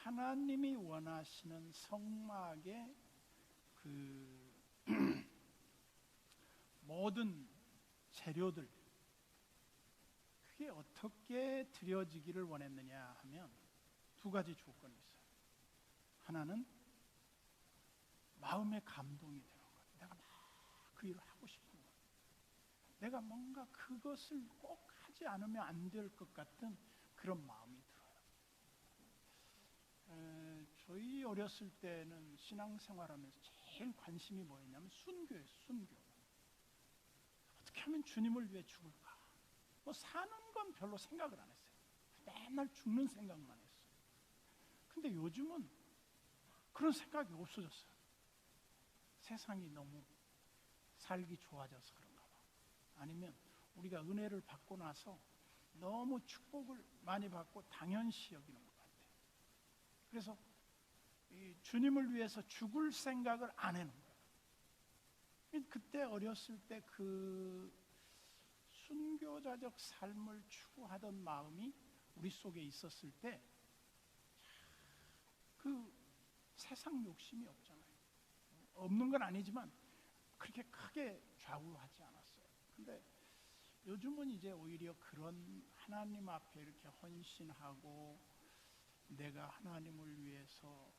하나님이 원하시는 성막의 그 모든 재료들, 그게 어떻게 드려지기를 원했느냐 하면 두 가지 조건이 있어요. 하나는 마음의 감동이 되는 거예요. 내가 막 그 일을 하고 싶은 거예요. 내가 뭔가 그것을 꼭 하지 않으면 안 될 것 같은 그런 마음이 들어요. 저희 어렸을 때는 신앙생활하면서 제일 관심이 뭐였냐면 순교예요. 순교. 어떻게 하면 주님을 위해 죽을까? 뭐 사는 건 별로 생각을 안 했어요. 맨날 죽는 생각만 했어요. 근데 요즘은 그런 생각이 없어졌어요. 세상이 너무 살기 좋아져서 그런가 봐. 아니면 우리가 은혜를 받고 나서 너무 축복을 많이 받고 당연시 여기는 것 같아요. 그래서 이 주님을 위해서 죽을 생각을 안 하는 거예요. 그때 어렸을 때 그 순교자적 삶을 추구하던 마음이 우리 속에 있었을 때 그 세상 욕심이 없잖아요. 없는 건 아니지만 그렇게 크게 좌우하지 않았어요. 근데 요즘은 이제 오히려 그런 하나님 앞에 이렇게 헌신하고 내가 하나님을 위해서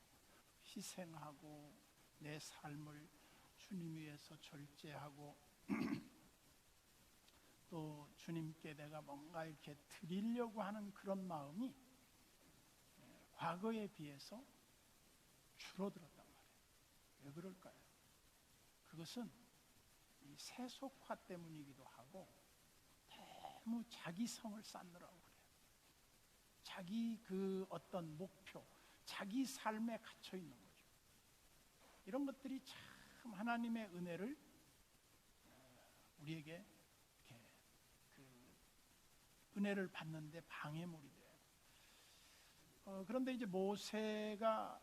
희생하고 내 삶을 주님 위해서 절제하고 또 주님께 내가 뭔가 이렇게 드리려고 하는 그런 마음이 과거에 비해서 줄어들었단 말이에요. 왜 그럴까요? 그것은 이 세속화 때문이기도 하고 너무 자기성을 쌓느라고 그래요. 자기 그 어떤 목표, 자기 삶에 갇혀 있는 거죠. 이런 것들이 참 하나님의 은혜를 우리에게 이렇게 그 은혜를 받는데 방해물이 돼요. 그런데 이제 모세가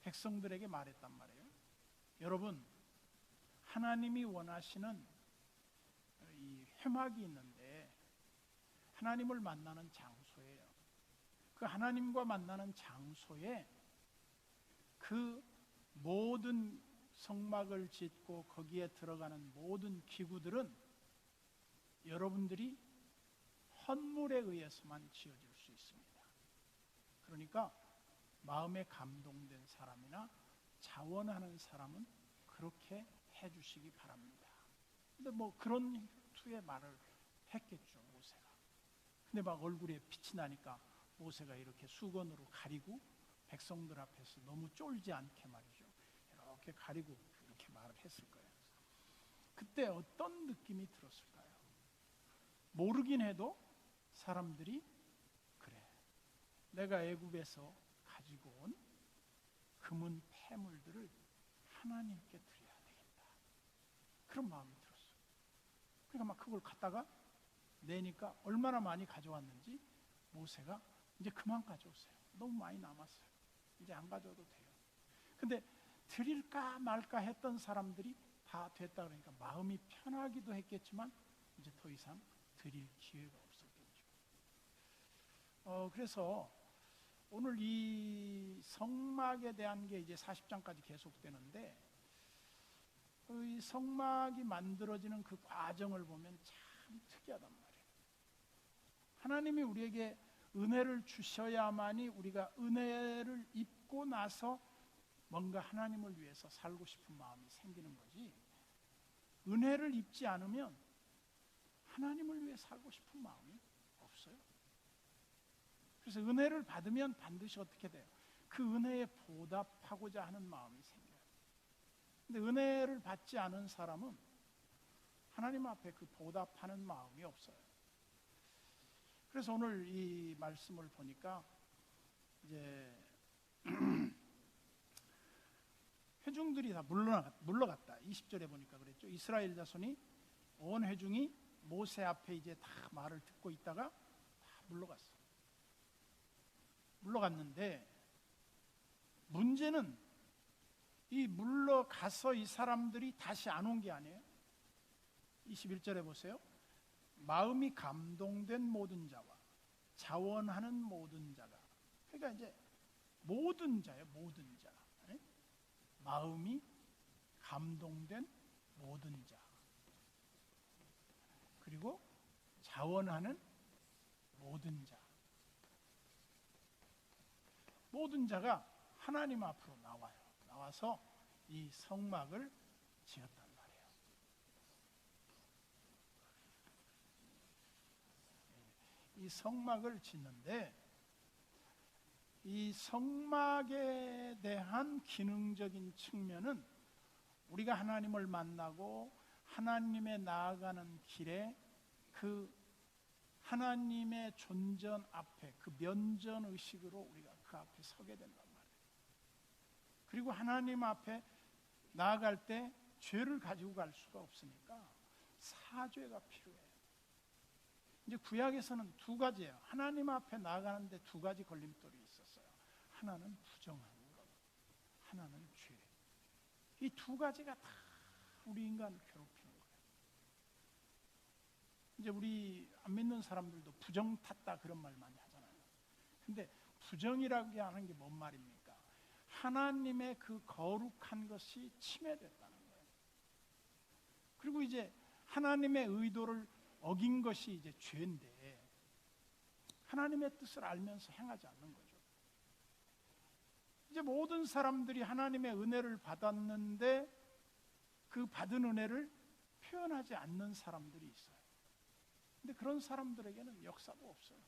백성들에게 말했단 말이에요. 여러분, 하나님이 원하시는 이 회막이 있는데 하나님을 만나는 장소예요. 그 하나님과 만나는 장소에 그 모든 성막을 짓고 거기에 들어가는 모든 기구들은 여러분들이 헌물에 의해서만 지어질 수 있습니다. 그러니까 마음에 감동된 사람이나 자원하는 사람은 그렇게 해주시기 바랍니다. 근데 뭐 그런 투의 말을 했겠죠, 모세가. 근데 막 얼굴에 빛이 나니까 모세가 이렇게 수건으로 가리고 백성들 앞에서 너무 쫄지 않게 말이죠. 이렇게 가리고 이렇게 말을 했을 거예요. 그때 어떤 느낌이 들었을까요? 모르긴 해도 사람들이 그래, 내가 애굽에서 가지고 온 금은 폐물들을 하나님께 드려야 되겠다. 그런 마음이 들었어요. 그러니까 막 그걸 갖다가 내니까 얼마나 많이 가져왔는지 모세가 이제 그만 가져오세요. 너무 많이 남았어요. 이제 안 가져도 돼요. 근데 드릴까 말까 했던 사람들이 다 됐다 그러니까 마음이 편하기도 했겠지만 이제 더 이상 드릴 기회가 없었겠죠. 그래서 오늘 이 성막에 대한 게 이제 40장까지 계속되는데 이 성막이 만들어지는 그 과정을 보면 참 특이하단 말이에요. 하나님이 우리에게 은혜를 주셔야만이 우리가 은혜를 입고 나서 뭔가 하나님을 위해서 살고 싶은 마음이 생기는 거지, 은혜를 입지 않으면 하나님을 위해 살고 싶은 마음이 없어요. 그래서 은혜를 받으면 반드시 어떻게 돼요? 그 은혜에 보답하고자 하는 마음이 생겨요. 근데 은혜를 받지 않은 사람은 하나님 앞에 그 보답하는 마음이 없어요. 그래서 오늘 이 말씀을 보니까 이제 회중들이 다 물러갔다. 20절에 보니까 그랬죠. 이스라엘 자손이 온 회중이 모세 앞에 이제 다 말을 듣고 있다가 다 물러갔어. 물러갔는데 문제는 이 물러가서 이 사람들이 다시 안 온 게 아니에요. 21절에 보세요. 마음이 감동된 모든 자와 자원하는 모든 자가, 그러니까 이제 모든 자예요. 모든 자. 예? 마음이 감동된 모든 자. 그리고 자원하는 모든 자. 모든 자가 하나님 앞으로 나와요. 나와서 이 성막을 지었단 말이에요. 이 성막을 짓는데 이 성막에 대한 기능적인 측면은 우리가 하나님을 만나고 하나님에 나아가는 길에 그 하나님의 존전 앞에 그 면전 의식으로 우리가 그 앞에 서게 된단 말이에요. 그리고 하나님 앞에 나아갈 때 죄를 가지고 갈 수가 없으니까 사죄가 필요해요. 이제 구약에서는 두 가지예요. 하나님 앞에 나아가는데 두 가지 걸림돌이 있었어요. 하나는 부정한 것, 하나는 죄. 이 두 가지가 다 우리 인간을 괴롭히는 거예요. 이제 우리 안 믿는 사람들도 부정 탔다 그런 말 많이 하잖아요. 근데 부정이라고 하는 게 뭔 말입니까? 하나님의 그 거룩한 것이 침해됐다는 거예요. 그리고 이제 하나님의 의도를 어긴 것이 이제 죄인데 하나님의 뜻을 알면서 행하지 않는 거죠. 이제 모든 사람들이 하나님의 은혜를 받았는데 그 받은 은혜를 표현하지 않는 사람들이 있어요. 근데 그런 사람들에게는 역사도 없어요.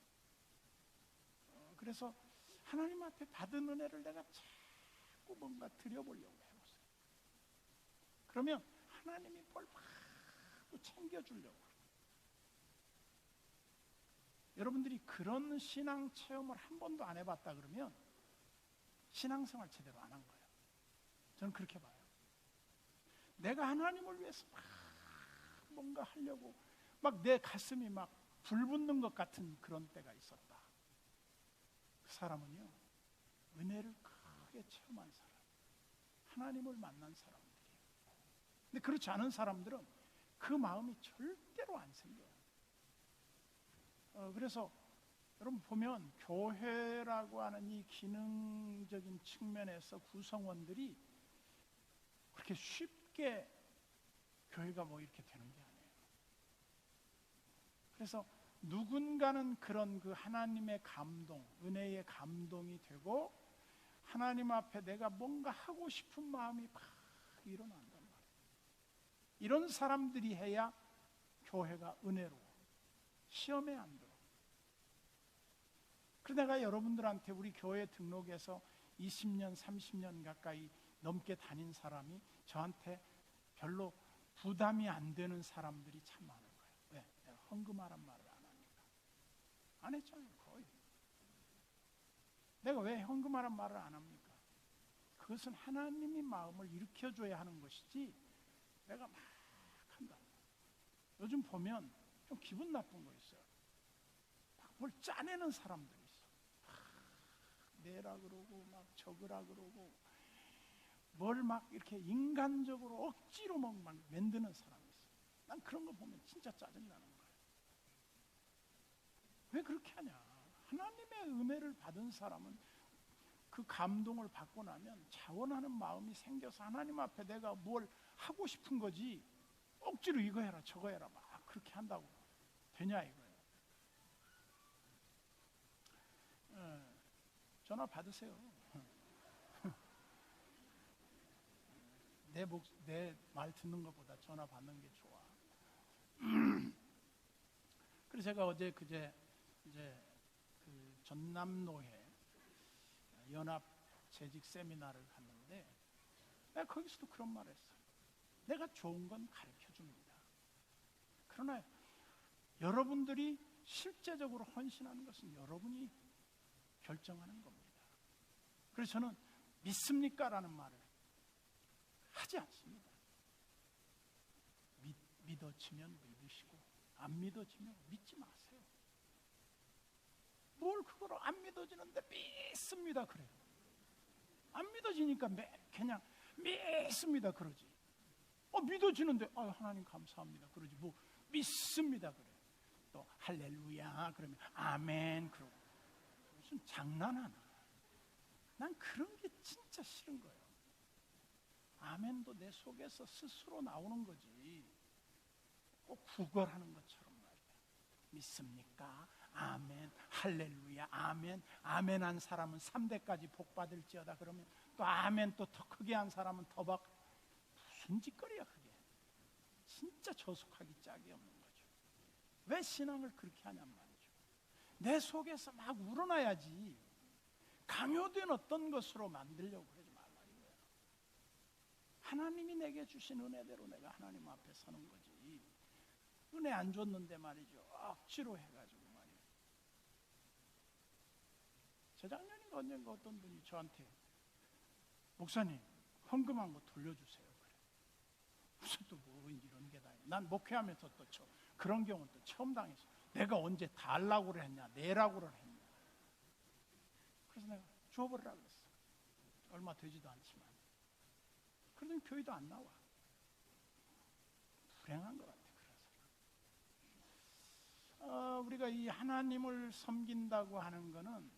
그래서 하나님 앞에 받은 은혜를 내가 자꾸 뭔가 드려보려고 해보세요. 그러면 하나님이 뭘 막 챙겨주려고. 여러분들이 그런 신앙 체험을 한 번도 안 해봤다 그러면 신앙생활 제대로 안 한 거예요. 저는 그렇게 봐요. 내가 하나님을 위해서 막 뭔가 하려고 막 내 가슴이 막 불붙는 것 같은 그런 때가 있었다. 그 사람은요, 은혜를 크게 체험한 사람, 하나님을 만난 사람들이에요. 근데 그렇지 않은 사람들은 그 마음이 절대로 안 생겨요. 그래서 여러분 보면 교회라고 하는 이 기능적인 측면에서 구성원들이 그렇게 쉽게 교회가 뭐 이렇게 되는 게 아니에요. 그래서 누군가는 그런 그 하나님의 감동, 은혜의 감동이 되고 하나님 앞에 내가 뭔가 하고 싶은 마음이 막 일어난단 말이에요. 이런 사람들이 해야 교회가 은혜로워. 시험에 안 들어. 그래서 내가 여러분들한테 우리 교회 등록해서 20년, 30년 가까이 넘게 다닌 사람이 저한테 별로 부담이 안 되는 사람들이 참 많은 거예요. 왜? 내가 헌금하란 말을 안 하니까. 안 했잖아요, 거의. 내가 왜 헌금하란 말을 안 합니까? 그것은 하나님이 마음을 일으켜줘야 하는 것이지 내가 막 한다. 요즘 보면 좀 기분 나쁜 거 있어요. 뭘 짜내는 사람들이 있어. 내라 그러고 막 적으라 그러고 뭘 막 이렇게 인간적으로 억지로 막 만드는 사람이 있어. 난 그런 거 보면 진짜 짜증나는 거예요. 왜 그렇게 하냐? 하나님의 은혜를 받은 사람은 그 감동을 받고 나면 자원하는 마음이 생겨서 하나님 앞에 내가 뭘 하고 싶은 거지 억지로 이거 해라 저거 해라 막 그렇게 한다고 되냐 이거예요. 전화 받으세요. 내 말 듣는 것보다 전화 받는 게 좋아. 그래서 제가 어제 그제 이제 그 전남노회 연합 재직 세미나를 갔는데 내가 거기서도 그런 말을 했어요. 내가 좋은 건 가르쳐 줍니다. 그러나 여러분들이 실제적으로 헌신하는 것은 여러분이 결정하는 겁니다. 그래서 저는 믿습니까? 라는 말을 하지 않습니다. 믿어지면 믿으시고 안 믿어지면 믿지 마세요. 뭘 그거를 안 믿어지는데 믿습니다 그래요. 안 믿어지니까 그냥 믿습니다 그러지. 믿어지는데 하나님 감사합니다 그러지 뭐 믿습니다 그래요. 또 할렐루야 그러면 아멘 그러고 무슨 장난하나. 난 그런 게 진짜 싫은 거예요. 아멘도 내 속에서 스스로 나오는 거지. 꼭 구걸하는 것처럼 말이야. 믿습니까? 아멘, 할렐루야, 아멘, 아멘 한 사람은 3대까지 복 받을지어다. 그러면 또 아멘 또 더 크게 한 사람은 더 박. 무슨 짓거리야 그게. 진짜 저속하기 짝이 없는 거죠. 왜 신앙을 그렇게 하냔 말이죠. 내 속에서 막 우러나야지 강요된 어떤 것으로 만들려고 그러지 말라 이거예요. 하나님이 내게 주신 은혜대로 내가 하나님 앞에 서는 거지. 은혜 안 줬는데 말이죠. 억지로 해가지고 말이에요. 재작년인가 언젠가 어떤 분이 저한테 목사님 헌금한 거 돌려주세요. 그래. 무슨 또 뭐 이런 게 다. 난 목회하면서 또 그런 경우는 또 처음 당했어. 내가 언제 달라고 했냐, 내라고 했냐. 그래서 내가 줘버리라 그랬어. 얼마 되지도 않지만. 그러더니 교회도 안 나와. 불행한 것 같아. 그래서 우리가 이 하나님을 섬긴다고 하는 것은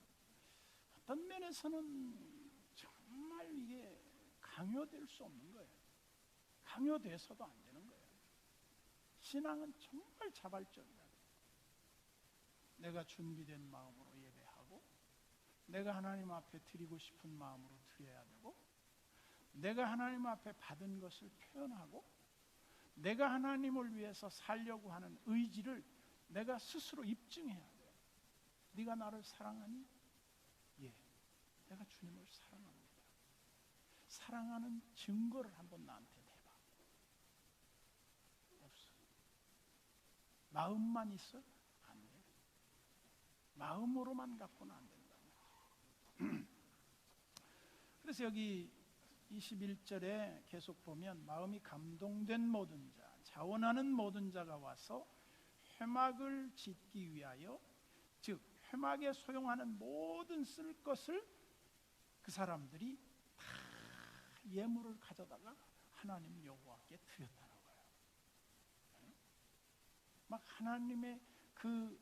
어떤 면에서는 정말 이게 강요될 수 없는 거예요. 강요돼서도 안 되는 거예요. 신앙은 정말 자발적이야. 내가 준비된 마음으로 예배하고, 내가 하나님 앞에 드리고 싶은 마음으로 드려야 되고, 내가 하나님 앞에 받은 것을 표현하고, 내가 하나님을 위해서 살려고 하는 의지를 내가 스스로 입증해야 돼요. 네가 나를 사랑하니? 예, 내가 주님을 사랑합니다. 사랑하는 증거를 한번 나한테 대봐. 없어. 마음만 있어? 안 돼. 마음으로만 갖고는 안 된다. 그래서 여기 21절에 계속 보면 마음이 감동된 모든 자, 자원하는 모든 자가 와서 회막을 짓기 위하여, 즉 회막에 소용하는 모든 쓸 것을 그 사람들이 다 예물을 가져다가 하나님 여호와께 드렸다는 거예요. 막 하나님의 그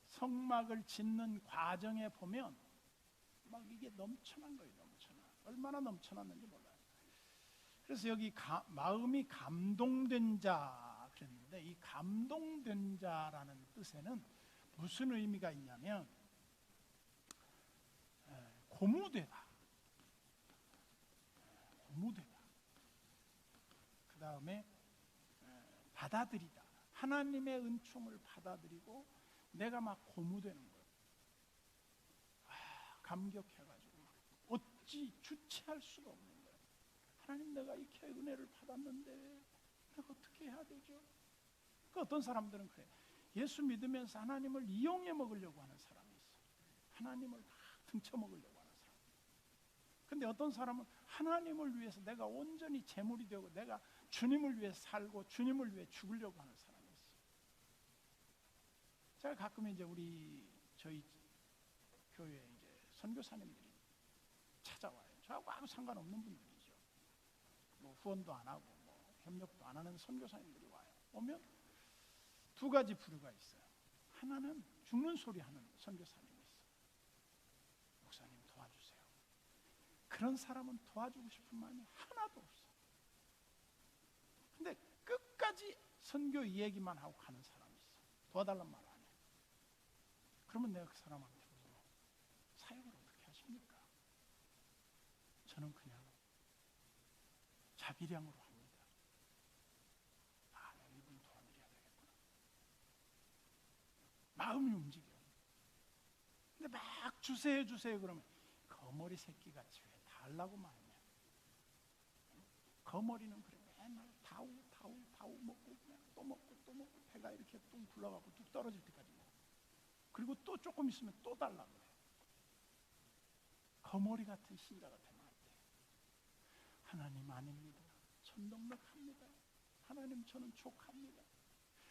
성막을 짓는 과정에 보면 막 이게 넘쳐난 거예요. 넘쳐나. 얼마나 넘쳐났는지 몰라요. 그래서 여기 마음이 감동된 자 그랬는데, 이 감동된 자라는 뜻에는 무슨 의미가 있냐면 고무되다. 고무되다. 그 다음에 받아들이다. 하나님의 은총을 받아들이고 내가 막 고무되는 거예요. 감격해가지고 어찌 주체할 수가 없는 거예요. 하나님, 내가 이렇게 은혜를 받았는데 내가 어떻게 해야 되죠? 그 어떤 사람들은 그래. 예수 믿으면서 하나님을 이용해 먹으려고 하는 사람이 있어. 하나님을 막 등쳐먹으려고 하는 사람. 근데 어떤 사람은 하나님을 위해서 내가 온전히 제물이 되고 내가 주님을 위해 살고 주님을 위해 죽으려고 하는 사람이 있어. 제가 가끔 이제 저희 교회에 이제 선교사님들이 찾아와요. 저하고 아무 상관없는 분들이죠. 뭐 후원도 안 하고 뭐 협력도 안 하는 선교사님들이 와요. 오면 두 가지 부류가 있어요. 하나는 죽는 소리 하는 선교사님이 있어요. 목사님 도와주세요. 그런 사람은 도와주고 싶은 마음이 하나도 없어. 근데 끝까지 선교 얘기만 하고 가는 사람이 있어. 도와달란 말 안 해. 그러면 내가 그 사람한테 사역을 어떻게 하십니까? 저는 그냥 자비량으로 합니다. 이분 도와드려야 되겠구나. 마음이 움직여. 근데 막 주세요 그러면 거머리 새끼같이 왜 달라고만 하냐. 거머리는 그래 맨날 다우 먹고 그냥 또 먹고 배가 이렇게 뚱 굴러가고 뚝 떨어질 때까지 먹고, 그리고 또 조금 있으면 또 달라고 해. 거머리 같은 신자가 되면 안 돼. 하나님 아닙니다. 천덕넉합니다. 하나님, 저는 족합니다.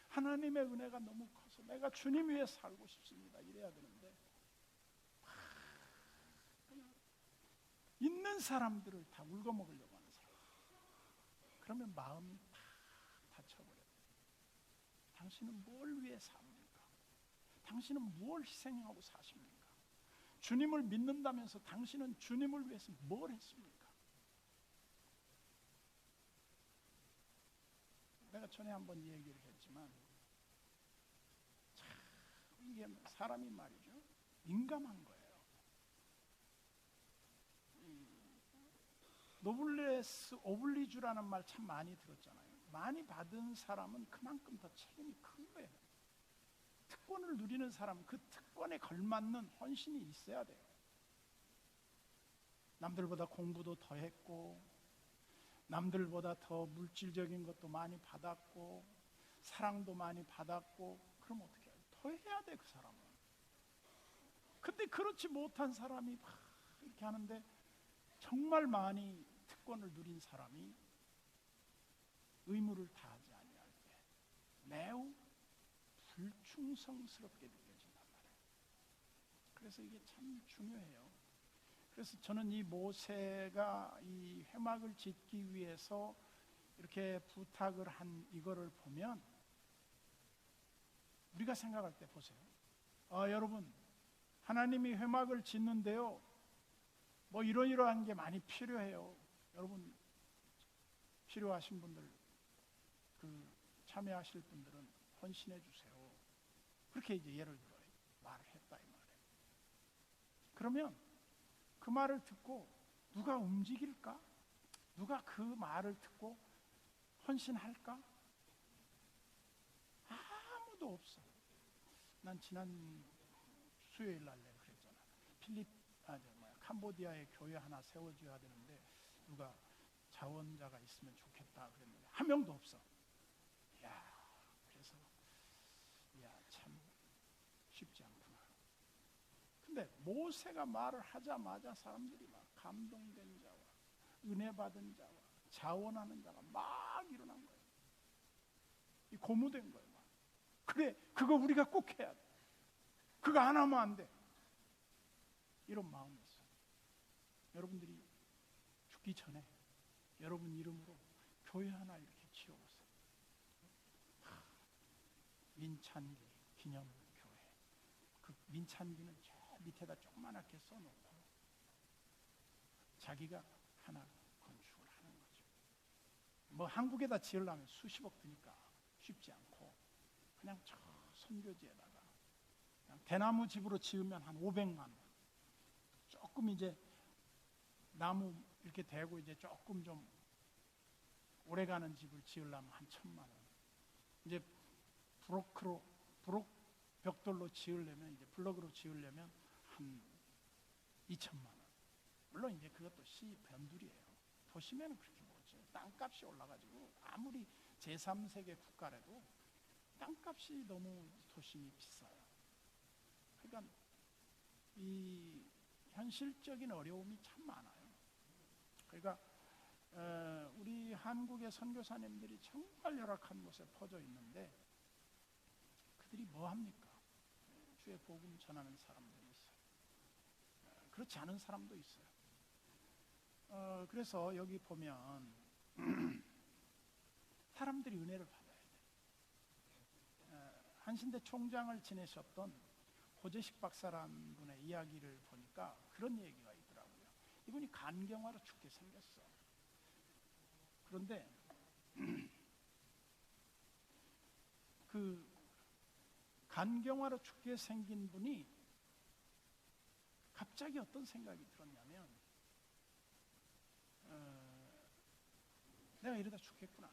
하나님의 은혜가 너무 커서 내가 주님 위해 살고 싶습니다. 이래야 되는데 그냥 있는 사람들을 다 울거먹으려고 하는 사람. 그러면 마음이 다 다쳐버려요. 당신은 뭘 위해 삽니까? 당신은 뭘 희생하고 사십니까? 주님을 믿는다면서 당신은 주님을 위해서 뭘 했습니까? 내가 전에 한번 얘기를 했지만 참 이게 사람이 말이죠, 민감한 거예요. 노블레스 오블리주라는 말 참 많이 들었잖아요. 많이 받은 사람은 그만큼 더 책임이 큰 거예요. 특권을 누리는 사람은 그 특권에 걸맞는 헌신이 있어야 돼요. 남들보다 공부도 더 했고, 남들보다 더 물질적인 것도 많이 받았고, 사랑도 많이 받았고, 그럼 어떻게 해요? 더 해야 돼, 그 사람은. 근데 그렇지 못한 사람이 막 이렇게 하는데, 정말 많이 특권을 누린 사람이 의무를 다하지 아니할 때 매우 불충성스럽게 느껴진단 말이에요. 그래서 이게 참 중요해요. 그래서 저는 이 모세가 이 회막을 짓기 위해서 이렇게 부탁을 한 이거를 보면, 우리가 생각할 때 보세요. 여러분, 하나님이 회막을 짓는데요, 뭐 이러이러한 게 많이 필요해요. 여러분, 필요하신 분들, 그 참여하실 분들은 헌신해 주세요. 그렇게 이제 예를 들어 말을 했다 이 말이에요. 그러면 그 말을 듣고 누가 움직일까? 누가 그 말을 듣고 헌신할까? 아무도 없어. 난 지난 수요일 날 내가 그랬잖아. 캄보디아에 교회 하나 세워줘야 되는데 누가 자원자가 있으면 좋겠다 그랬는데 한 명도 없어. 그래서 참 쉽지 않구나. 근데 모세가 말을 하자마자 사람들이 막 감동된 자와 은혜 받은 자와 자원하는 자가 막 일어난 거예요. 이 고무된 거예요. 막. 그래, 그거 우리가 꼭 해야 돼. 그거 안 하면 안 돼. 이런 마음이 있어요. 여러분들이 죽기 전에 여러분 이름으로 교회 하나 이렇게 지어보세요. 민찬기 기념교회. 그 민찬기는 저 밑에다 조그맣게 써놓고 자기가 하나 건축을 하는 거죠. 뭐 한국에다 지으려면 수십억 드니까 쉽지 않고 그냥 저 선교지에다가 그냥 대나무 집으로 지으면 한 500만 원. 조금 이제 나무 이렇게 대고 이제 조금 좀 오래가는 집을 지으려면 한 1,000만 원. 이제 브록 벽돌로 지으려면 이제 블럭으로 지으려면 한 2,000만 원. 물론 이제 그것도 시 변두리예요. 도심에는 그렇게 못지요. 땅값이 올라가지고 아무리 제3세계 국가라도 땅값이 너무 도심이 비싸요. 그러니까 이 현실적인 어려움이 참 많아요. 그러니까 우리 한국의 선교사님들이 정말 열악한 곳에 퍼져 있는데 그들이 뭐 합니까? 주의 복음 전하는 사람들이 있어요. 그렇지 않은 사람도 있어요. 그래서 여기 보면 사람들이 은혜를 받아야 돼. 한신대 총장을 지내셨던 고재식 박사라는 분의 이야기를 보니까 그런 얘기가 있더라고요. 이분이 간경화로 죽게 생겼어. 그런데 그 간경화로 죽게 생긴 분이 갑자기 어떤 생각이 들었냐면 내가 이러다 죽겠구나.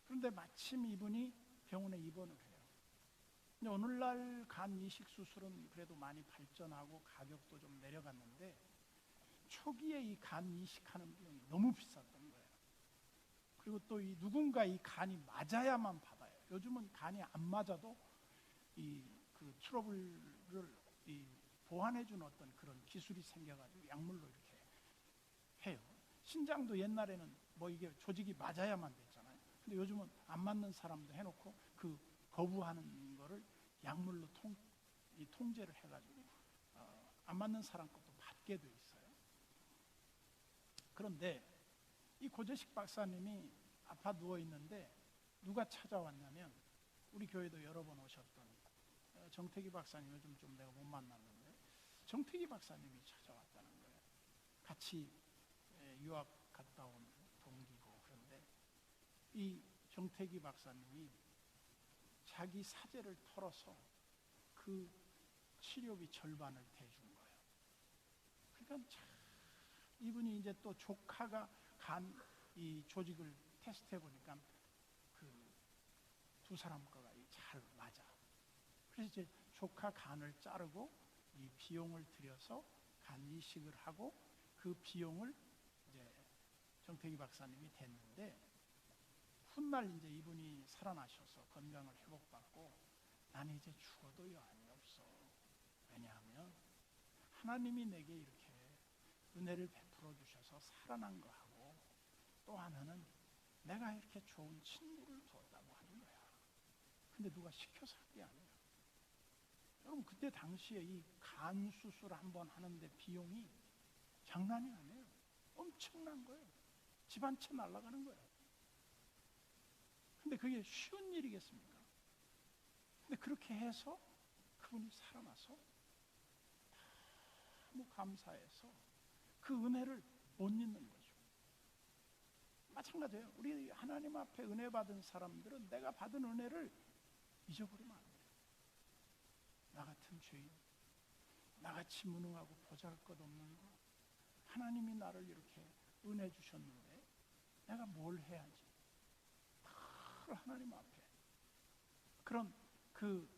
그런데 마침 이분이 병원에 입원을 해요. 근데 오늘날 간 이식 수술은 그래도 많이 발전하고 가격도 좀 내려갔는데 초기에 이 간 이식하는 비용이 너무 비쌌던 거예요. 그리고 또 이 누군가 이 간이 맞아야만 받아요. 요즘은 간이 안 맞아도 이 그 트러블을 보완해주는 어떤 그런 기술이 생겨가지고 약물로 이렇게 해요. 신장도 옛날에는 뭐 이게 조직이 맞아야만 됐잖아요. 근데 요즘은 안 맞는 사람도 해놓고 그 거부하는 거를 약물로 통제를 해가지고 안 맞는 사람 것도 받게 돼 있어요. 그런데 이 고재식 박사님이 아파 누워 있는데 누가 찾아왔냐면 우리 교회도 여러 번 오셨던 정태기 박사님, 요즘 좀 내가 못 만났는데 정택이 박사님이 찾아왔다는 거예요. 같이 유학 갔다 온 동기고. 그런데 이 정택이 박사님이 자기 사재를 털어서 그 치료비 절반을 대준 거예요. 그러니까 참 이분이 이제 또 조카가 간 이 조직을 테스트해 보니까 그 두 사람 거가 잘 맞아. 그래서 이제 조카 간을 자르고 이 비용을 들여서 간 이식을 하고 그 비용을 이제 정택이 박사님이 댔는데, 훗날 이제 이분이 살아나셔서 건강을 회복받고 나는 이제 죽어도 여한이 없어. 왜냐하면 하나님이 내게 이렇게 은혜를 베풀어 주셔서 살아난 거하고, 또 하나는 내가 이렇게 좋은 친구를 뒀다고 하는 거야. 근데 누가 시켜서 한 게 아니야. 여러분, 그때 당시에 이 간 수술 한번 하는데 비용이 장난이 아니에요. 엄청난 거예요. 집 한 채 날아가는 거예요. 근데 그게 쉬운 일이겠습니까? 근데 그렇게 해서 그분이 살아나서 너무 감사해서 그 은혜를 못 잊는 거죠. 마찬가지예요. 우리 하나님 앞에 은혜 받은 사람들은 내가 받은 은혜를 잊어버리면 안 돼요. 나 같은 죄인, 나같이 무능하고 보잘것없는 거, 하나님이 나를 이렇게 은혜 주셨는데 내가 뭘 해야지? 늘 하나님 앞에 그런 그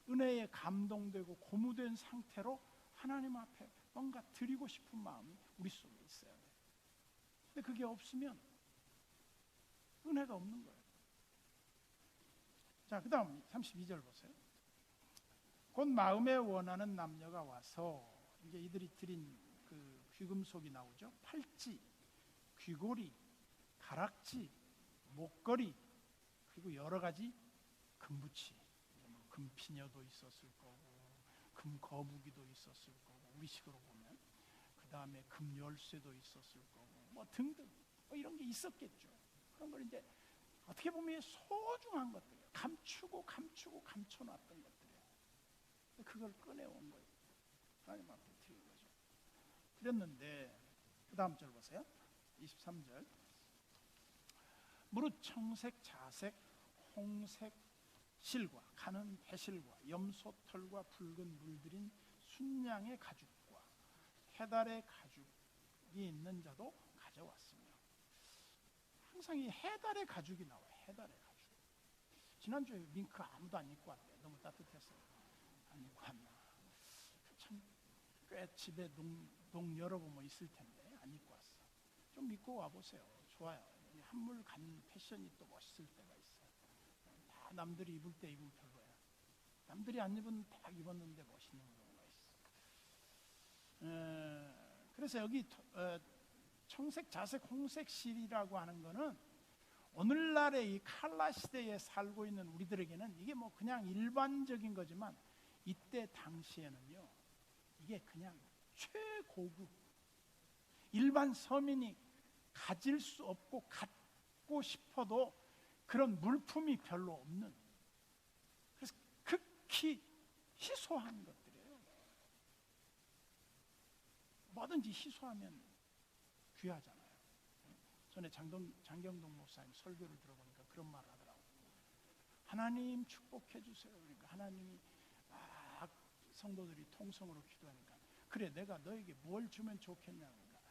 은혜에 감동되고 고무된 상태로 하나님 앞에 뭔가 드리고 싶은 마음이 우리 속에 있어야 돼요. 근데 그게 없으면 은혜가 없는 거예요. 자, 그 다음 32절 보세요. 곧 마음에 원하는 남녀가 와서, 이제 이들이 드린 그 귀금속이 나오죠. 팔찌, 귀고리, 가락지, 목걸이, 그리고 여러 가지 금부치, 금피녀도 있었을 거고, 금거북이도 있었을 거고, 우리식으로 보면 그 다음에 금열쇠도 있었을 거고, 뭐 등등 뭐 이런 게 있었겠죠. 그런 걸 이제 어떻게 보면 소중한 것들이에요. 감추고 감춰놨던 것들이에요. 그걸 꺼내온 거예요. 하나님 앞에 드린 거죠. 드렸는데 그 다음 절 보세요. 23절. 무릇 청색, 자색, 홍색 실과 가는 배실과 염소털과 붉은 물들인 순양의 가죽과 해달의 가죽이 있는 자도 가져왔으며. 항상 이 해달의 가죽이 나와요. 해달의 가죽. 지난주에 밍크 아무도 안 입고 왔대. 너무 따뜻했어요. 안 입고 왔나. 참 꽤 집에 농 열어보면 있을 텐데 안 입고 왔어. 좀 입고 와보세요. 좋아요. 한물 간 패션이 또 멋있을 때가 있어요. 다 남들이 입을 때 입으면 별로야. 남들이 안 입은 딱 입었는데 멋있는 경우가 있어. 그래서 여기 청색, 자색, 홍색 실이라고 하는 거는 오늘날의 이 칼라 시대에 살고 있는 우리들에게는 이게 뭐 그냥 일반적인 거지만, 이때 당시에는요 이게 그냥 최고급, 일반 서민이 가질 수 없고 갖고 싶어도 그런 물품이 별로 없는, 그래서 극히 희소한 것들이에요. 뭐든지 희소하면 귀하잖아요. 전에 장경동 목사님 설교를 들어보니까 그런 말을 하더라고요. 하나님 축복해 주세요. 그러니까 하나님이 막 성도들이 통성으로 기도하니까, 그래 내가 너에게 뭘 주면 좋겠냐. 그러니까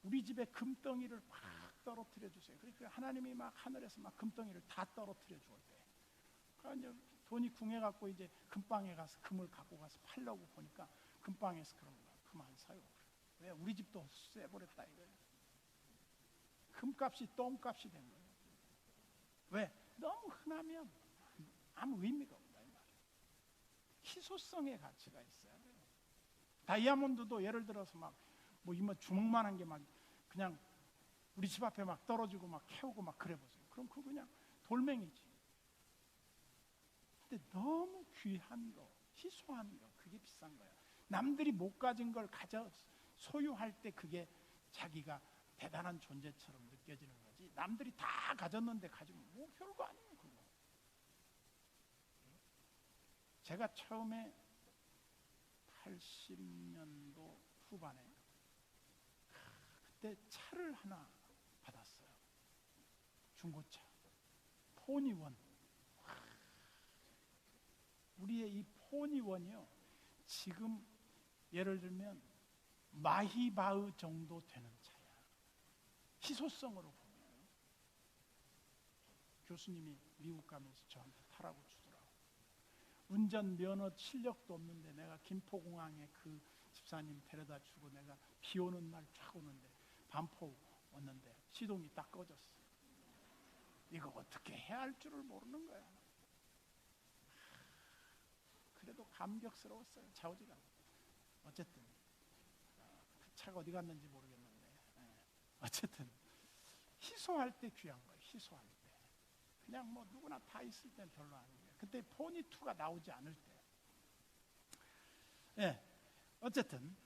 우리 집에 금덩이를 막 떨어뜨려 주세요. 그러니까 하나님이 막 하늘에서 막 금덩이를 다 떨어뜨려 주었대. 그러니까 돈이 궁해갖고 이제 금방에 가서 금을 갖고 가서 팔려고 보니까 금방에서 그런 거 그만 사요. 왜? 우리 집도 쇠버렸다 이거예요. 금값이 똥값이 된 거예요. 왜? 너무 흔하면 아무 의미가 없다 이 말이에요. 희소성의 가치가 있어야 돼요. 다이아몬드도 예를 들어서 막 뭐 이만 주먹만한 게 막 그냥 우리 집 앞에 막 떨어지고 막 캐오고 막 그래 보세요. 그럼 그거 그냥 돌멩이지. 근데 너무 귀한 거, 희소한 거, 그게 비싼 거야. 남들이 못 가진 걸 가져 소유할 때 그게 자기가 대단한 존재처럼 느껴지는 거지. 남들이 다 가졌는데 가지면 뭐 별거 아니에요. 그거. 제가 처음에 80년도 후반에 그때 차를 하나 받았어요. 중고차 포니원. 우리의 이 포니원이요, 지금 예를 들면 마히바흐 정도 되는 차야. 희소성으로 보면. 교수님이 미국 가면서 저한테 타라고 주더라고. 운전 면허 실력도 없는데 내가 김포공항에 그 집사님 데려다 주고 내가 비 오는 날 쫙 오는데 반포 왔는데 시동이 딱 꺼졌어. 이거 어떻게 해야 할 줄을 모르는 거야. 그래도 감격스러웠어요. 좌우지간. 어쨌든 그 차가 어디 갔는지 모르겠는데, 어쨌든 희소할 때 귀한 거예요. 희소할 때. 그냥 뭐 누구나 다 있을 땐 별로 안 돼요. 그때 포니2가 나오지 않을 때. 어쨌든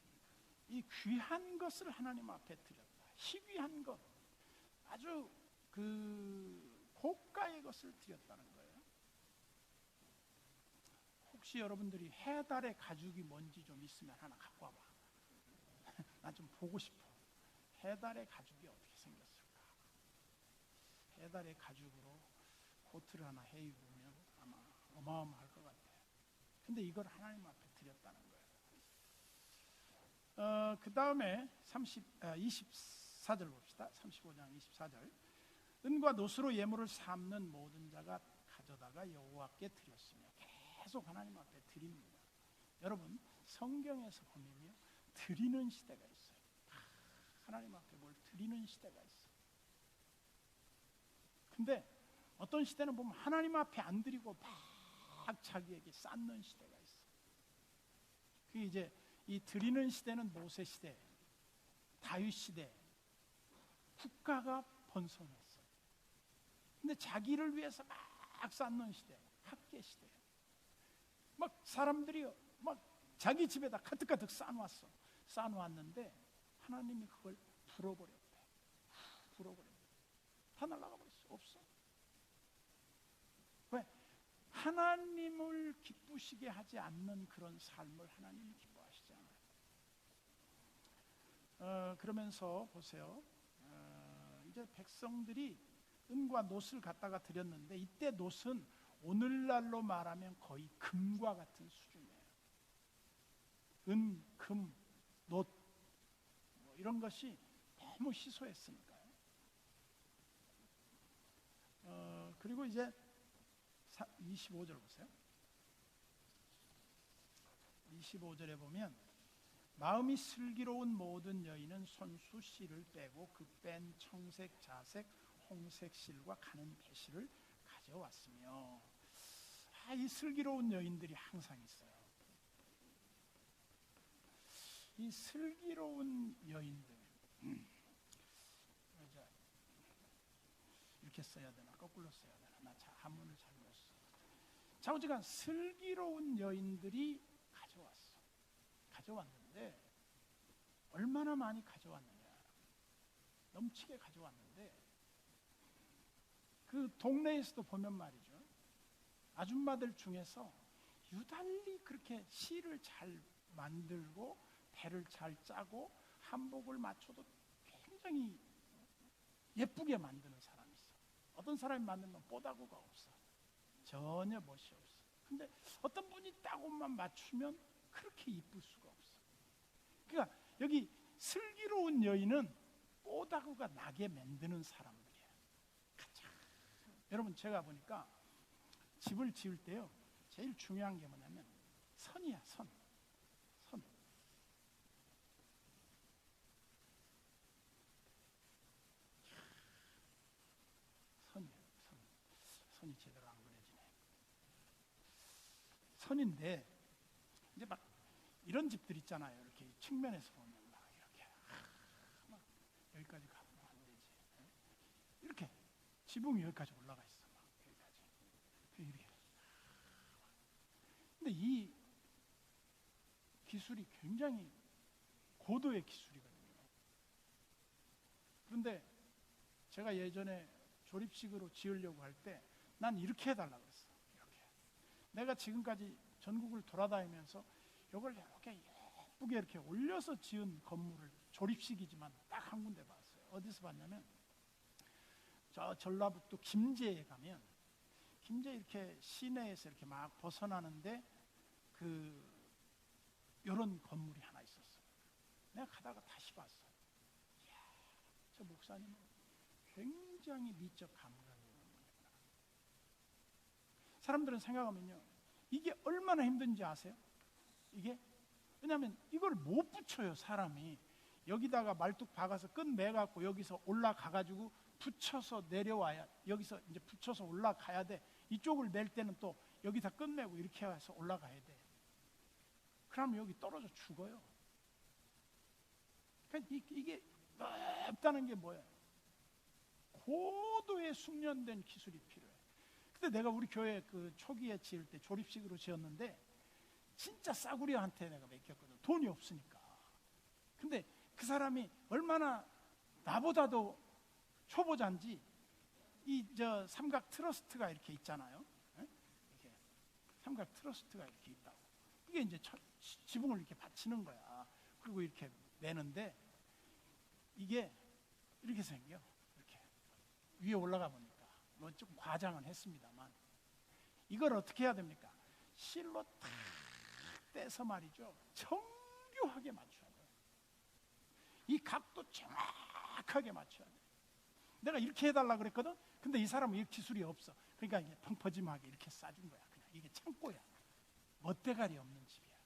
이 귀한 것을 하나님 앞에 드렸다. 희귀한 것, 아주 그 고가의 것을 드렸다는 거예요. 혹시 여러분들이 해달의 가죽이 뭔지 좀 있으면 하나 갖고 와봐. 나 좀 보고 싶어. 해달의 가죽이 어떻게 생겼을까? 해달의 가죽으로 코트를 하나 해 입으면 아마 어마어마할 것 같아요. 근데 이걸 하나님 앞에 드렸다는 거예요. 그 다음에 24절 봅시다. 35장 24절. 은과 노스로 예물을 삼는 모든 자가 가져다가 여호와께 드렸으며, 계속 하나님 앞에 드립니다. 여러분, 성경에서 보면요, 드리는 시대가 있어요. 하나님 앞에 뭘 드리는 시대가 있어요. 근데 어떤 시대는 보면 하나님 앞에 안 드리고 막 자기에게 쌓는 시대가 있어요. 그게 이제 이 드리는 시대는 모세 시대, 다윗 시대, 국가가 번성했어요. 근데 자기를 위해서 막 쌓는 시대, 학계 시대. 막 사람들이 막 자기 집에다 가득가득 쌓아놨어. 쌓아놨는데 하나님이 그걸 불어버렸대. 불어버렸대. 다 날아가 버렸어. 없어. 왜? 하나님을 기쁘시게 하지 않는 그런 삶을 하나님이 기뻐하시지 않아요. 그러면서 보세요. 이제 백성들이 은과 놋을 갖다가 드렸는데, 이때 놋은 오늘날로 말하면 거의 금과 같은 수준이에요. 은, 금, 놋 뭐 이런 것이 너무 희소했으니까요. 그리고 이제 25절 보세요. 25절에 보면 마음이 슬기로운 모든 여인은 손수 씨를 빼고 그 뺀 청색, 자색, 홍색 실과 가는 배실을 가져왔으며. 이 슬기로운 여인들이 항상 있어요. 이 슬기로운 여인들, 이렇게 써야 되나 거꾸로 써야 되나, 나 한문을 잘 못 써. 좌우지간 슬기로운 여인들이 가져왔는데 얼마나 많이 가져왔느냐. 넘치게 가져왔는데, 그 동네에서도 보면 말이죠, 아줌마들 중에서 유달리 그렇게 실을 잘 만들고 배를 잘 짜고 한복을 맞춰도 굉장히 예쁘게 만드는 사람이 있어. 어떤 사람이 만들면 뽀다구가 없어. 전혀 멋이 없어. 근데 어떤 분이 딱 옷만 맞추면 그렇게 이쁠 수가 없어. 그러니까 여기 슬기로운 여인은 뽀다구가 나게 만드는 사람들이에요. 가장. 여러분, 제가 보니까 집을 지을 때요, 제일 중요한 게 뭐냐면 선이야. 선. 선이 제대로 안 그려지네. 선인데 이제 막 이런 집들 있잖아요. 이렇게 측면에서 보면 막 이렇게 막 여기까지 가면 안 되지. 이렇게 지붕이 여기까지 올라가 있어. 막 여기까지. 이렇게. 근데 이 기술이 굉장히 고도의 기술이거든요. 그런데 제가 예전에 조립식으로 지으려고 할 때 난 이렇게 해달라고 했어. 이렇게. 내가 지금까지 전국을 돌아다니면서 이걸 이렇게 예쁘게 이렇게 올려서 지은 건물을 조립식이지만 딱 한 군데 봤어요. 어디서 봤냐면 저 전라북도 김제에 가면 김제 이렇게 시내에서 이렇게 막 벗어나는데 이런 건물이 하나 있었어요. 내가 가다가 다시 봤어요. 이야, 저 목사님은 굉장히 미적 감각이 있는 분이구나. 사람들은 생각하면요, 이게 얼마나 힘든지 아세요? 이게 왜냐하면 이걸 못 붙여요. 사람이 여기다가 말뚝 박아서 끈 매갖고 여기서 올라가가지고 붙여서 내려와야, 여기서 이제 붙여서 올라가야 돼. 이쪽을 낼 때는 또 여기다 끈 매고 이렇게 해서 올라가야 돼. 그러면 여기 떨어져 죽어요. 그러니까 이게 넓다는 게 뭐예요? 고도의 숙련된 기술이 필요해. 근데 내가 우리 교회 그 초기에 지을 때 조립식으로 지었는데 진짜 싸구려한테 내가 맡겼거든. 돈이 없으니까. 근데 그 사람이 얼마나 나보다도 초보자인지 이 저 삼각 트러스트가 이렇게 있잖아요. 이렇게 삼각 트러스트가 이렇게 있다고. 이게 이제 지붕을 이렇게 받치는 거야. 그리고 이렇게 매는데 이게 이렇게 생겨. 이렇게 위에 올라가 보니까 뭐 좀 과장은 했습니다만 이걸 어떻게 해야 됩니까? 실로 탁 떼서 말이죠. 정교하게 맞춰야 돼요. 이 각도 정확하게 맞춰야 돼요. 내가 이렇게 해달라 그랬거든. 근데 이 사람은 이 기술이 없어. 그러니까 이게 펑퍼짐하게 이렇게 싸준 거야. 그냥 이게 창고야. 멋대가리 없는 집이야.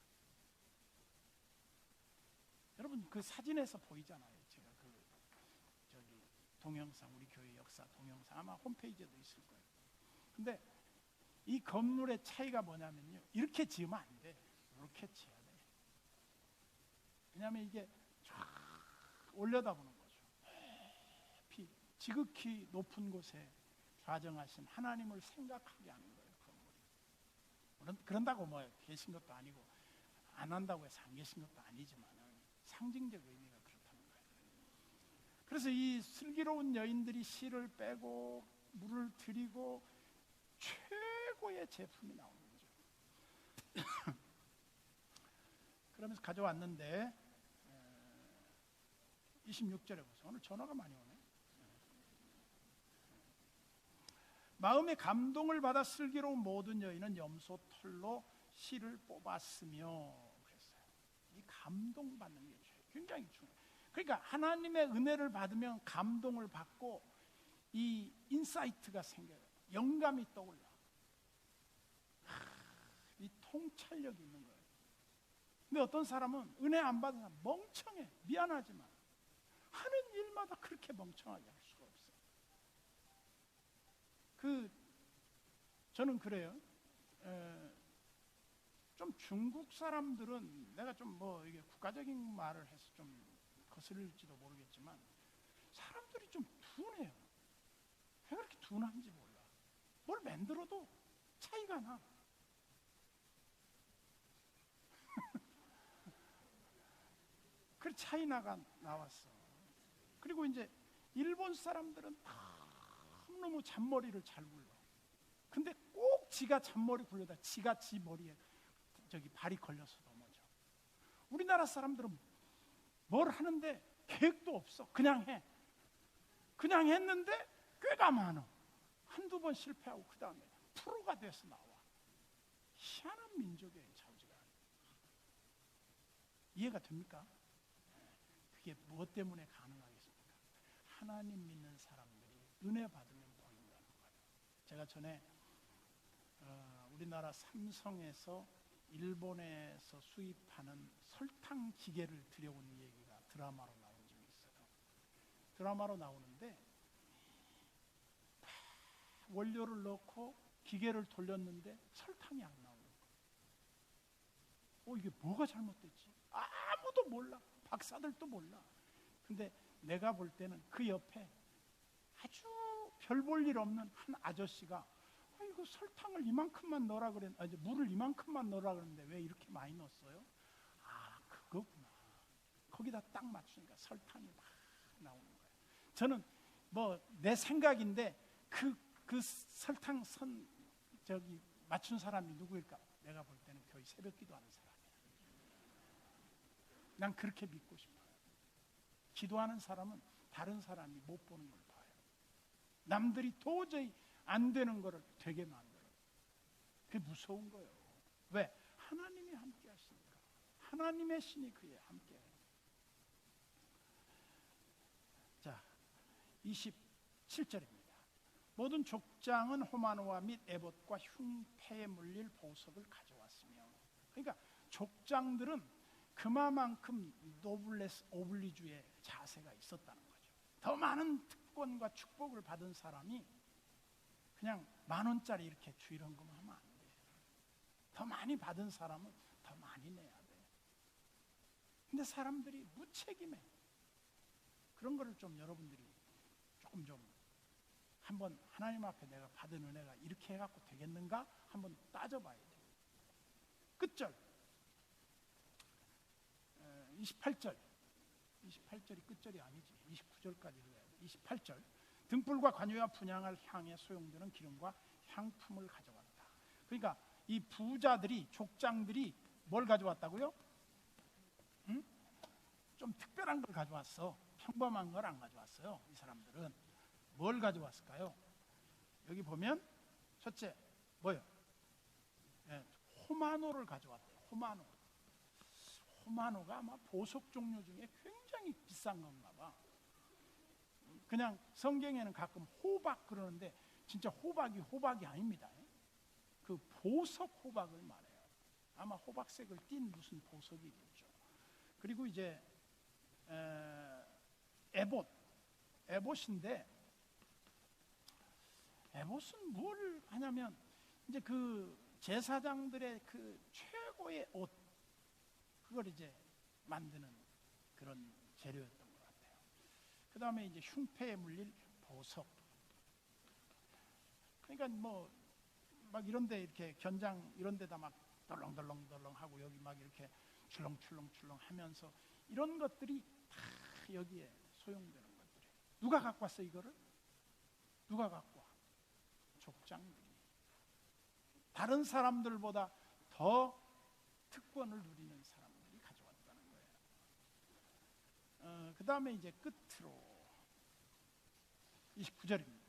여러분 그 사진에서 보이잖아요. 제가 저기 동영상, 우리 교회 역사 동영상 아마 홈페이지에도 있을 거예요. 근데 이 건물의 차이가 뭐냐면요, 이렇게 지으면 안 돼. 이렇게 지어야 돼. 왜냐하면 이게 쫙 올려다보는 거죠. 높이 지극히 높은 곳에 좌정하신 하나님을 생각하게 하는 거예요. 건물이. 그런다고 뭐 계신 것도 아니고 안 한다고 해서 안 계신 것도 아니지만 상징적 의미가 그렇다는 거예요. 그래서 이 슬기로운 여인들이 씨를 빼고 물을 들이고 최고의 제품이 나오는 거죠. 그러면서 가져왔는데 26절에 보세요. 오늘 전화가 많이 오네. 마음의 감동을 받아 슬기로운 모든 여인은 염소 털로 씨를 뽑았으며 그랬어요. 이 감동받는 게 굉장히 중요해요. 그러니까 하나님의 은혜를 받으면 감동을 받고 이 인사이트가 생겨요. 영감이 떠올라. 이 통찰력이 있는 거예요. 근데 어떤 사람은 은혜 안 받은 사람 멍청해. 미안하지만 하는 일마다 그렇게 멍청하게 할 수가 없어요. 저는 그래요. 좀 중국 사람들은 내가 좀 뭐 이게 국가적인 말을 해서 좀 거슬릴지도 모르겠지만 사람들이 좀 둔해요. 왜 그렇게 둔한지 몰라. 뭘 만들어도 차이가 나. 그 차이나가 나왔어. 그리고 이제 일본 사람들은 너무 잔머리를 잘 굴러. 근데 꼭 지가 잔머리 굴려다 지가 지 머리에 저기 발이 걸려서 넘어져. 우리나라 사람들은 뭘 하는데 계획도 없어. 그냥 해. 그냥 했는데 꽤가 많아. 한두 번 실패하고 그 다음에 프로가 돼서 나와. 희한한 민족이에요. 자우지가. 이해가 됩니까? 그게 무엇 때문에 가능하겠습니까? 하나님 믿는 사람들이 은혜 받으면 보인다는 거예요. 제가 전에 우리나라 삼성에서 일본에서 수입하는 설탕 기계를 들여온 얘기가 드라마로 나온 적이 있어요. 드라마로 나오는데 원료를 넣고 기계를 돌렸는데 설탕이 안 나오는 거예요. 이게 뭐가 잘못됐지? 아무도 몰라. 박사들도 몰라. 근데 내가 볼 때는 그 옆에 아주 별 볼 일 없는 한 아저씨가 이거 설탕을 이만큼만 넣으라 그랬는데 물을 이만큼만 넣으라 그랬는데 왜 이렇게 많이 넣었어요? 그거구나. 거기다 딱 맞추니까 설탕이 막 나오는 거예요. 저는 뭐 내 생각인데 그 설탕 저기 맞춘 사람이 누구일까? 내가 볼 때는 거의 새벽 기도하는 사람이에요. 난 그렇게 믿고 싶어요. 기도하는 사람은 다른 사람이 못 보는 걸 봐요. 남들이 도저히 안 되는 거를 되게 만들어요. 그게 무서운 거예요. 왜? 하나님이 함께 하시니까. 하나님의 신이 그에 함께 해요. 자, 27절입니다. 모든 족장은 호마노와 및 에봇과 흉패에 물릴 보석을 가져왔으며, 그러니까 족장들은 그만큼 노블레스 오블리주의 자세가 있었다는 거죠. 더 많은 특권과 축복을 받은 사람이 그냥 10,000원짜리 이렇게 주일헌금 하면 안 돼요. 더 많이 받은 사람은 더 많이 내야 돼요. 근데 사람들이 무책임해. 그런 거를 좀 여러분들이 조금 좀 한번 하나님 앞에 내가 받은 은혜가 이렇게 해갖고 되겠는가 한번 따져봐야 돼요. 끝절 28절이 끝절이 아니지. 29절까지 읽어야 돼. 28절 등불과 관유와 분향할 향에 소용되는 기름과 향품을 가져왔다. 그러니까 이 부자들이, 족장들이 뭘 가져왔다고요? 응? 좀 특별한 걸 가져왔어. 평범한 걸 안 가져왔어요. 이 사람들은 뭘 가져왔을까요? 여기 보면 첫째 뭐요? 네, 호마노를 가져왔대요. 호마노가 아마 보석 종류 중에 굉장히 비싼 건가 봐. 그냥 성경에는 가끔 호박 그러는데 진짜 호박이 아닙니다. 그 보석 호박을 말해요. 아마 호박색을 띤 무슨 보석이겠죠. 그리고 이제 에봇인데, 에봇은 뭘 하냐면 이제 그 제사장들의 그 최고의 옷, 그걸 이제 만드는 그런 재료였던 것 같아요. 그 다음에 이제 흉패에 물릴 보석. 그러니까 뭐 막 이런데 이렇게 견장 이런데다 막 덜렁덜렁 하고 여기 막 이렇게 출렁출렁 하면서 이런 것들이 다 여기에 소용되는 것들이에요. 누가 갖고 왔어 이거를? 누가 갖고 와? 족장들이. 다른 사람들보다 더 특권을 누리는 사람들이 가져왔다는 거예요. 그 다음에 이제 끝으로 29절입니다.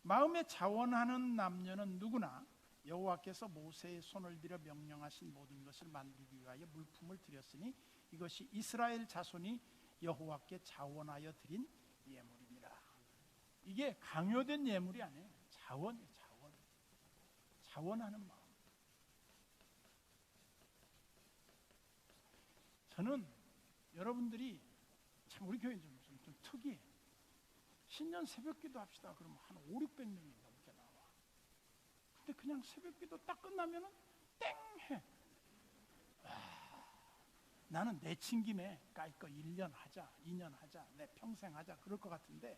마음에 자원하는 남녀는 누구나 여호와께서 모세의 손을 들여 명령하신 모든 것을 만들기 위하여 물품을 드렸으니 이것이 이스라엘 자손이 여호와께 자원하여 드린 예물입니다. 이게 강요된 예물이 아니에요. 자원이에요. 자원하는 마음. 저는 여러분들이 참 우리 교회 좀 특이해. 신년 새벽기도 합시다. 그러면 한 500~600명이 넘게 나와. 근데 그냥 새벽기도 딱 끝나면은 땡 해. 나는 내친 김에 까이 거 1년 하자, 2년 하자, 내 평생 하자 그럴 것 같은데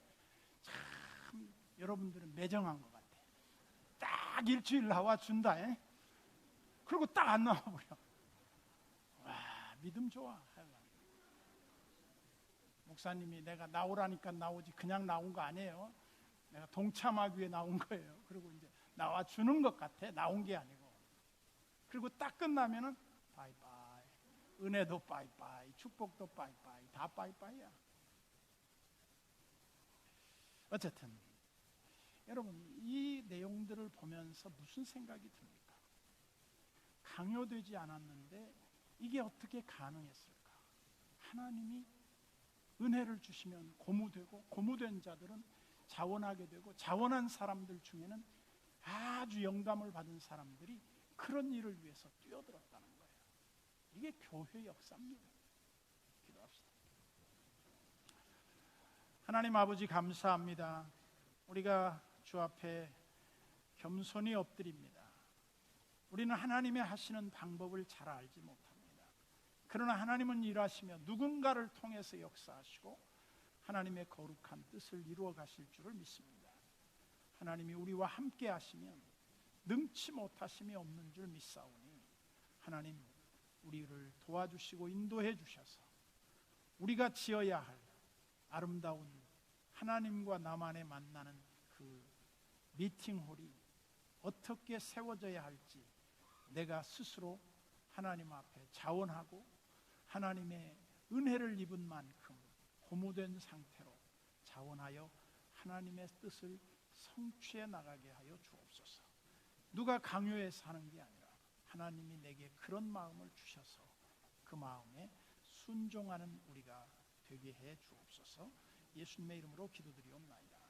참 여러분들은 매정한 것 같아. 딱 일주일 나와준다. 그리고 딱 안 나와버려. 와, 믿음 좋아. 목사님이 내가 나오라니까 나오지 그냥 나온 거 아니에요. 내가 동참하기 위해 나온 거예요. 그리고 이제 나와주는 것 같아. 나온 게 아니고. 그리고 딱 끝나면은 바이바이. 은혜도 바이바이. 축복도 바이바이. 다 바이바이야. 어쨌든 여러분 이 내용들을 보면서 무슨 생각이 듭니까? 강요되지 않았는데 이게 어떻게 가능했을까? 하나님이 은혜를 주시면 고무되고 고무된 자들은 자원하게 되고 자원한 사람들 중에는 아주 영감을 받은 사람들이 그런 일을 위해서 뛰어들었다는 거예요. 이게 교회 역사입니다. 기도합시다. 하나님 아버지 감사합니다. 우리가 주 앞에 겸손히 엎드립니다. 우리는 하나님의 하시는 방법을 잘 알지 못합니다. 그러나 하나님은 일하시며 누군가를 통해서 역사하시고 하나님의 거룩한 뜻을 이루어 가실 줄을 믿습니다. 하나님이 우리와 함께 하시면 능치 못하심이 없는 줄 믿사오니 하나님 우리를 도와주시고 인도해 주셔서 우리가 지어야 할 아름다운 하나님과 나만의 만나는 그 미팅홀이 어떻게 세워져야 할지 내가 스스로 하나님 앞에 자원하고 하나님의 은혜를 입은 만큼 고무된 상태로 자원하여 하나님의 뜻을 성취해 나가게 하여 주옵소서. 누가 강요해서 하는 게 아니라 하나님이 내게 그런 마음을 주셔서 그 마음에 순종하는 우리가 되게 해 주옵소서. 예수님의 이름으로 기도드리옵나이다.